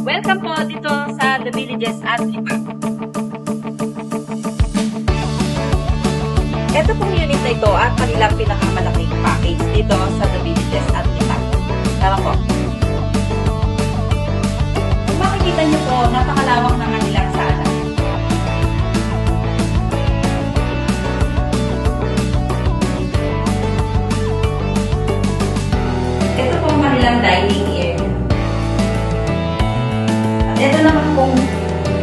Welcome po dito sa The Villages at Lipa. Ito pong unit na ito at kanilang pinakamalaking package dito sa The Villages at Lipa. Tama po. Kung makikita niyo po, napakalawak ng kanilang sala. Ito po ang kanilang dining area. Ito naman pong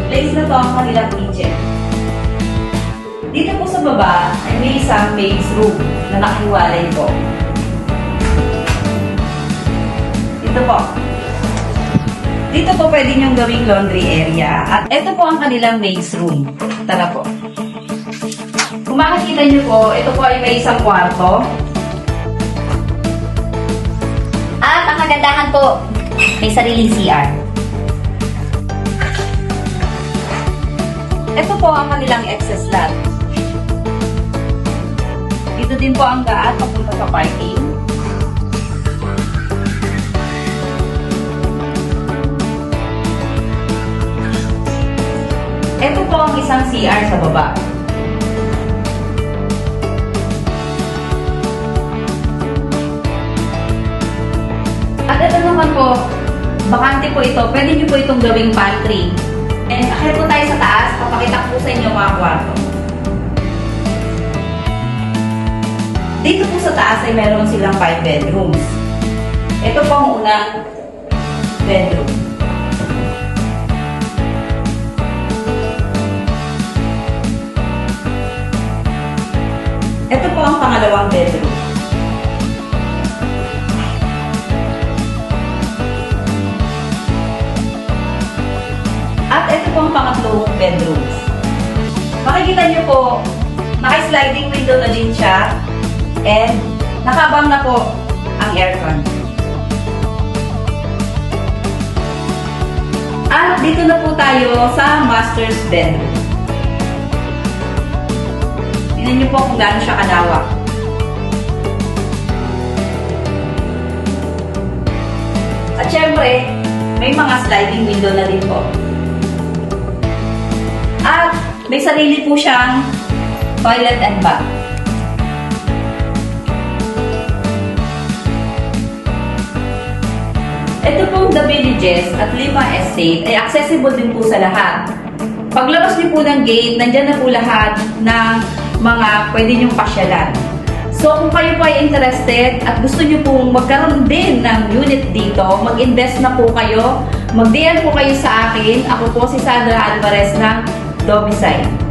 place na to ang kanilang kitchen. Dito po sa baba ay may isang maid's room na nakahiwalay po. Dito po. Dito po pwede niyong gawing laundry area. At ito po ang kanilang maid's room. Tara po. Kung makikita niyo po, ito po ay may isang kwarto. At ang kagandahan po, may sariling CR. Ito po ang kanilang excess lot. Dito din po ang daan papunta sa parking. Ito po ang isang CR sa baba. At ito naman po, bakante po ito. Pwede nyo po itong gawing pantry. And akyat po tayo sa taas, papakita ko po sa inyo mga kwarto. Dito po sa taas ay meron silang 5 bedrooms. Ito po ang unang bedroom. Ito po ang pangalawang bedroom. At ito po ang pangatlong bedrooms. Makikita niyo po, naka-sliding window na din siya and nakabang na po ang aircon. At dito na po tayo sa master's bedroom. Tingnan niyo po kung gaano siya kalawak. At syempre, may mga sliding window na din po. At may sarili po siyang toilet and bath. Ito pong The Villages at Lima Estate ay accessible din po sa lahat. Paglabas niyo po ng gate, nandyan na po lahat ng mga pwede niyong pasyalan. So kung kayo po ay interested at gusto niyo pong magkaroon din ng unit dito, mag-invest na po kayo, mag-DM po kayo sa akin. Ako po si Sandra Alvarez ng Domicile.